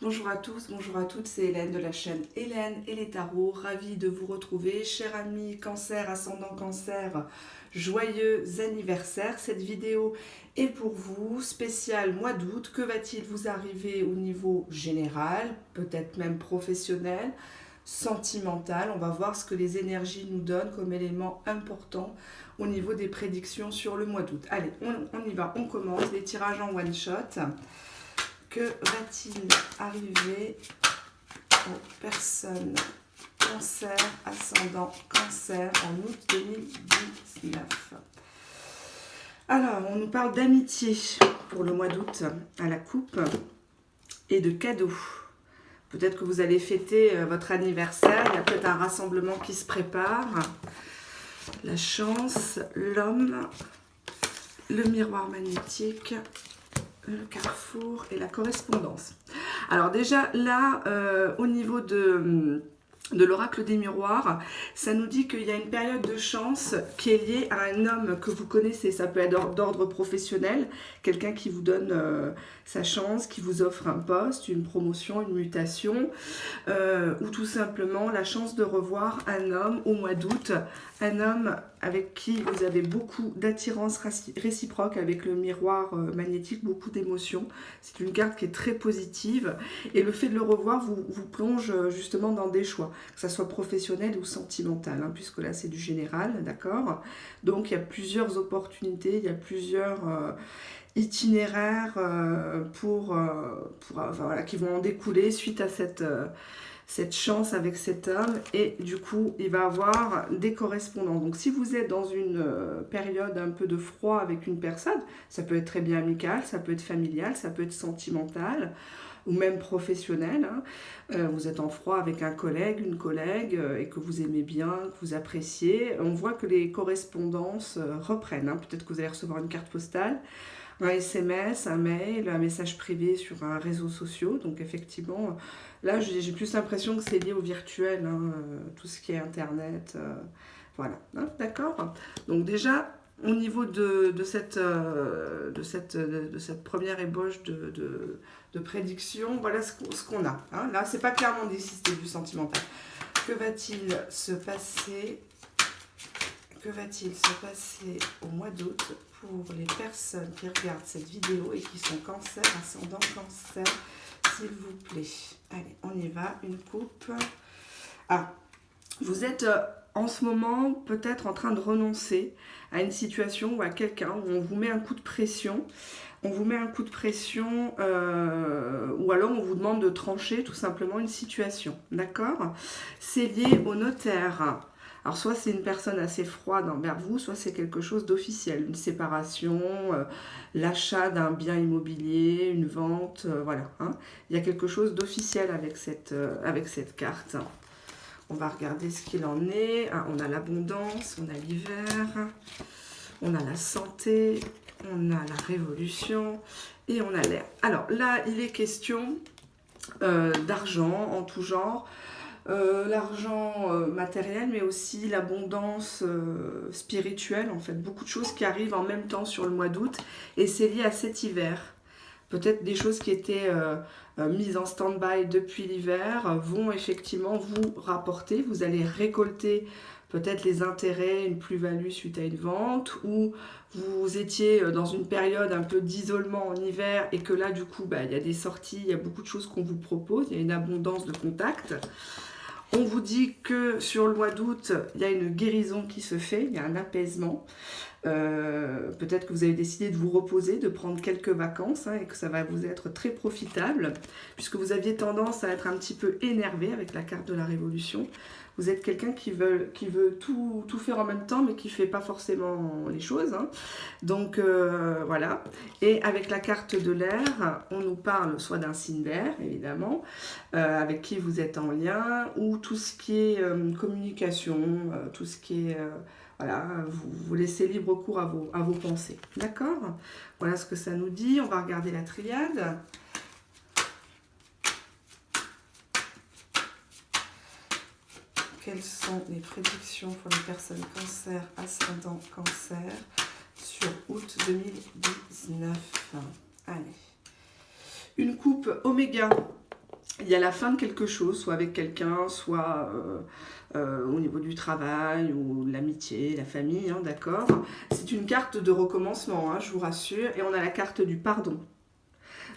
Bonjour à tous, bonjour à toutes, c'est Hélène de la chaîne Hélène et les tarots, ravie de vous retrouver. Chers amis cancer, ascendant cancer, joyeux anniversaire. Cette vidéo est pour vous, spécial mois d'août. Que va-t-il vous arriver au niveau général, peut-être même professionnel, sentimental? On va voir ce que les énergies nous donnent comme élément important au niveau des prédictions sur le mois d'août. Allez, on y va, on commence, les tirages en one shot. Que va-t-il arriver aux personnes cancer, ascendant cancer en août 2019? Alors, on nous parle d'amitié pour le mois d'août à la coupe et de cadeaux. Peut-être que vous allez fêter votre anniversaire, il y a peut-être un rassemblement qui se prépare. La chance, l'homme, le miroir magnétique, le carrefour et la correspondance. Alors déjà là, au niveau de l'oracle des miroirs, ça nous dit qu'il y a une période de chance qui est liée à un homme que vous connaissez. Ça peut être d'ordre professionnel, quelqu'un qui vous donne sa chance, qui vous offre un poste, une promotion, une mutation, ou tout simplement la chance de revoir un homme au mois d'août, un homme avec qui vous avez beaucoup d'attirance réciproque, avec le miroir magnétique, beaucoup d'émotions. C'est une carte qui est très positive et le fait de le revoir vous plonge justement dans des choix, que ce soit professionnel ou sentimental, hein, puisque là c'est du général, d'accord? Donc il y a plusieurs opportunités, il y a plusieurs itinéraires voilà, qui vont en découler suite à cette chance avec cet homme, et du coup il va avoir des correspondants. Donc si vous êtes dans une période un peu de froid avec une personne, ça peut être très bien amical, ça peut être familial, ça peut être sentimental ou même professionnel, hein. Vous êtes en froid avec un collègue, une collègue, et que vous aimez bien, que vous appréciez, on voit que les correspondances reprennent, hein. Peut-être que vous allez recevoir une carte postale, un SMS, un mail, un message privé sur un réseau social. Donc effectivement, là j'ai plus l'impression que c'est lié au virtuel, hein, tout ce qui est internet, voilà, hein, d'accord. Donc déjà au niveau de cette première ébauche de prédiction, voilà ce qu'on a, hein. Là c'est pas clairement dit si c'était du sentimental. Que va-t-il se passer? Que va-t-il se passer au mois d'août pour les personnes qui regardent cette vidéo et qui sont cancer, ascendant cancer, s'il vous plaît? Allez, on y va, une coupe. Ah, vous êtes en ce moment peut-être en train de renoncer à une situation ou à quelqu'un où on vous met un coup de pression. On vous met un coup de pression ou alors on vous demande de trancher tout simplement une situation, d'accord? C'est lié au notaire. Alors soit c'est une personne assez froide envers vous, soit c'est quelque chose d'officiel, une séparation, l'achat d'un bien immobilier, une vente, voilà, hein. Il y a quelque chose d'officiel avec cette carte. On va regarder ce qu'il en est. Ah, on a l'abondance, on a l'hiver, on a la santé, on a la révolution et on a l'air. Alors là, il est question d'argent en tout genre. L'argent matériel, mais aussi l'abondance spirituelle, en fait, beaucoup de choses qui arrivent en même temps sur le mois d'août, et c'est lié à cet hiver. Peut-être des choses qui étaient mises en stand-by depuis l'hiver vont effectivement vous rapporter, vous allez récolter peut-être les intérêts, une plus-value suite à une vente, ou vous étiez dans une période un peu d'isolement en hiver, et que là du coup il y a des sorties, il y a beaucoup de choses qu'on vous propose, il y a une abondance de contacts. On vous dit que sur le mois d'août, il y a une guérison qui se fait, il y a un apaisement. Peut-être que vous avez décidé de vous reposer, de prendre quelques vacances, hein, et que ça va vous être très profitable, puisque vous aviez tendance à être un petit peu énervé avec la carte de la révolution. Vous êtes quelqu'un qui veut tout faire en même temps, mais qui ne fait pas forcément les choses, hein. Donc voilà. Et avec la carte de l'air, on nous parle soit d'un signe d'air, évidemment, avec qui vous êtes en lien, ou tout ce qui est communication, tout ce qui est... voilà, vous laissez libre cours à vos pensées. D'accord? Voilà ce que ça nous dit. On va regarder la triade. Quelles sont les prédictions pour les personnes cancer, ascendant cancer, sur août 2019? Allez. Une coupe oméga. il y a la fin de quelque chose, soit avec quelqu'un, soit au niveau du travail ou de l'amitié, la famille, hein, d'accord. C'est une carte de recommencement, hein, je vous rassure. Et on a la carte du pardon.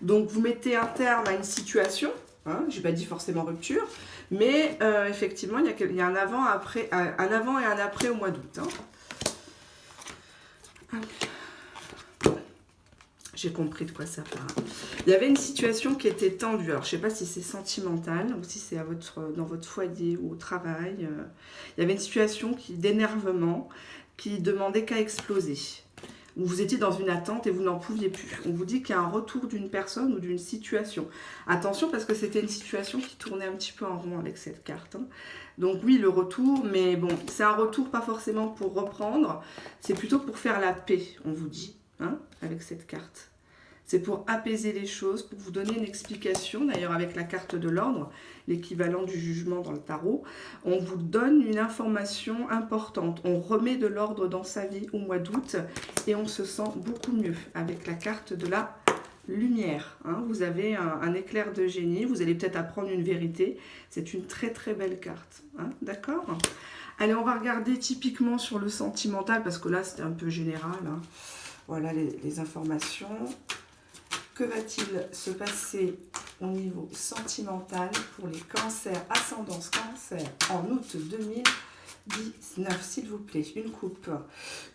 Donc vous mettez un terme à une situation, hein, je n'ai pas dit forcément rupture, mais effectivement il y a un avant, après, un avant et un après au mois d'août. Hein. J'ai compris de quoi ça parle. Il y avait une situation qui était tendue. Alors, je ne sais pas si c'est sentimental ou si c'est dans votre foyer ou au travail. Il y avait une situation d'énervement qui demandait qu'à exploser. Où vous étiez dans une attente et vous n'en pouviez plus. On vous dit qu'il y a un retour d'une personne ou d'une situation. Attention parce que c'était une situation qui tournait un petit peu en rond avec cette carte. Hein. Donc oui, le retour, mais bon, c'est un retour pas forcément pour reprendre. C'est plutôt pour faire la paix, on vous dit. Hein, avec cette carte. C'est pour apaiser les choses, pour vous donner une explication. D'ailleurs, avec la carte de l'ordre, l'équivalent du jugement dans le tarot, on vous donne une information importante. On remet de l'ordre dans sa vie au mois d'août et on se sent beaucoup mieux avec la carte de la lumière. Hein. Vous avez un éclair de génie, vous allez peut-être apprendre une vérité. C'est une très très belle carte. Hein, d'accord ? Allez, on va regarder typiquement sur le sentimental, parce que là, c'était un peu général. Hein. Voilà les informations. Que va-t-il se passer au niveau sentimental pour les cancers, ascendance cancer, en août 2019, s'il vous plaît. Une coupe.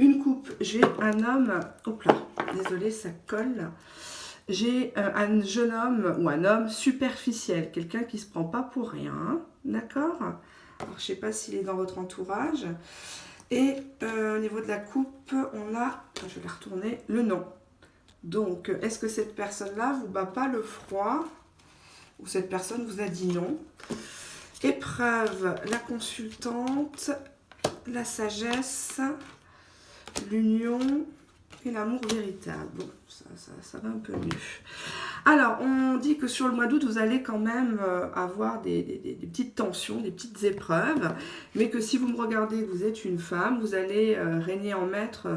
Une coupe, j'ai un homme... Hop là, désolé, ça colle. J'ai un jeune homme ou un homme superficiel, quelqu'un qui ne se prend pas pour rien, d'accord? Alors, je ne sais pas s'il est dans votre entourage. Et au niveau de la coupe, on a, je vais la retourner, le nom. Donc, est-ce que cette personne-là vous bat pas le froid? Ou cette personne vous a dit non? Épreuve, la consultante, la sagesse, l'union et l'amour véritable. Bon, ça va un peu mieux. Alors, on dit que sur le mois d'août, vous allez quand même avoir des petites tensions, des petites épreuves, mais que si vous me regardez, vous êtes une femme, vous allez régner en maître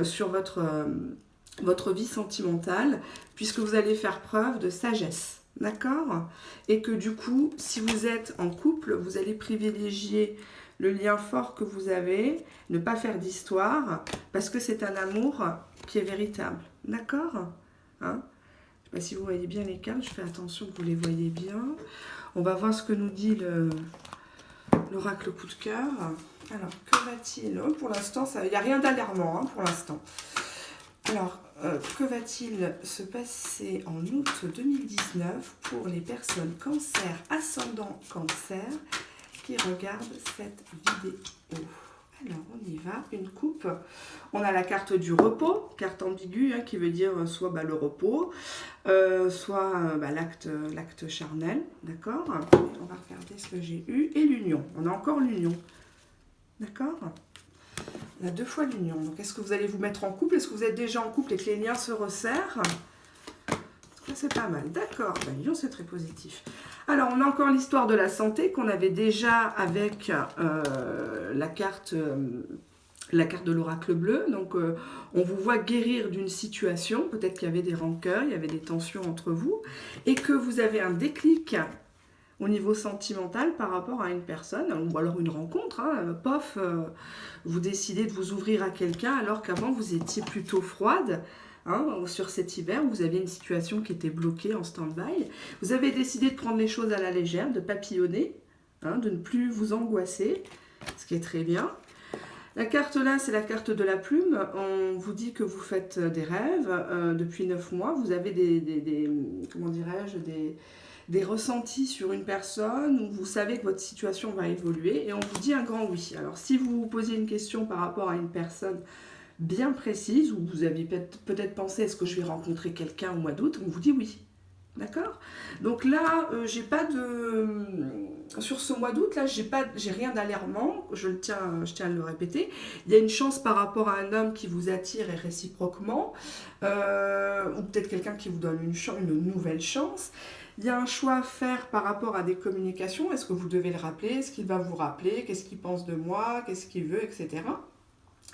sur votre vie sentimentale, puisque vous allez faire preuve de sagesse, d'accord? Et que du coup, si vous êtes en couple, vous allez privilégier le lien fort que vous avez, ne pas faire d'histoire, parce que c'est un amour qui est véritable, d'accord? Hein? Je ne sais pas si vous voyez bien les cartes, je fais attention que vous les voyez bien. On va voir ce que nous dit l'oracle coup de cœur. Alors, que va-t-il? Pour l'instant, il n'y a rien d'alarmant, hein, pour l'instant. Alors, que va-t-il se passer en août 2019 pour les personnes cancer, ascendant cancer, qui regardent cette vidéo? Alors, on y va, une coupe. On a la carte du repos, carte ambiguë, hein, qui veut dire soit le repos, soit l'acte charnel, d'accord? On va regarder ce que j'ai eu. Et l'union, on a encore l'union, d'accord? On a deux fois l'union. Donc, est-ce que vous allez vous mettre en couple? Est-ce que vous êtes déjà en couple et que les liens se resserrent? C'est pas mal, d'accord. L'union, c'est très positif. Alors, on a encore l'histoire de la santé qu'on avait déjà avec la carte de l'oracle bleu. Donc, on vous voit guérir d'une situation. Peut-être qu'il y avait des rancœurs, il y avait des tensions entre vous. Et que vous avez un déclic au niveau sentimental par rapport à une personne, ou alors une rencontre. Hein, vous décidez de vous ouvrir à quelqu'un alors qu'avant, vous étiez plutôt froide. Hein, sur cet hiver, vous aviez une situation qui était bloquée en stand-by. Vous avez décidé de prendre les choses à la légère, de papillonner, hein, de ne plus vous angoisser, ce qui est très bien. La carte là, c'est la carte de la plume. On vous dit que vous faites des rêves depuis 9 mois. Vous avez comment dirais-je, des ressentis sur une personne où vous savez que votre situation va évoluer et on vous dit un grand oui. Alors, si vous vous posez une question par rapport à une personne bien précise, où vous avez peut-être pensé est-ce que je vais rencontrer quelqu'un au mois d'août, on vous dit oui, d'accord? Donc là, j'ai pas de... Sur ce mois d'août, là, j'ai rien d'alarmant, je tiens à le répéter. Il y a une chance par rapport à un homme qui vous attire et réciproquement, ou peut-être quelqu'un qui vous donne une nouvelle chance. Il y a un choix à faire par rapport à des communications. Est-ce que vous devez le rappeler? Est-ce qu'il va vous rappeler? Qu'est-ce qu'il pense de moi? Qu'est-ce qu'il veut? Etc.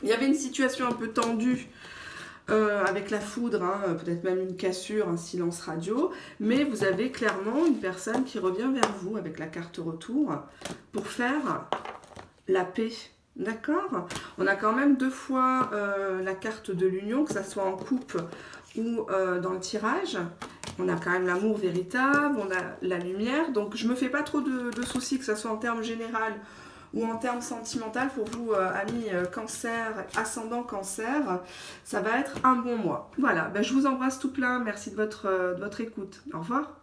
Il y avait une situation un peu tendue avec la foudre, hein, peut-être même une cassure, un silence radio, mais vous avez clairement une personne qui revient vers vous avec la carte retour pour faire la paix. D'accord? On a quand même 2 fois la carte de l'union, que ça soit en coupe ou dans le tirage. On a quand même l'amour véritable, on a la lumière, donc je me fais pas trop de soucis que ce soit en termes général ou en termes sentimental pour vous, amis cancer, ascendant cancer, ça va être un bon mois. Voilà, ben, je vous embrasse tout plein, merci de votre écoute. Au revoir.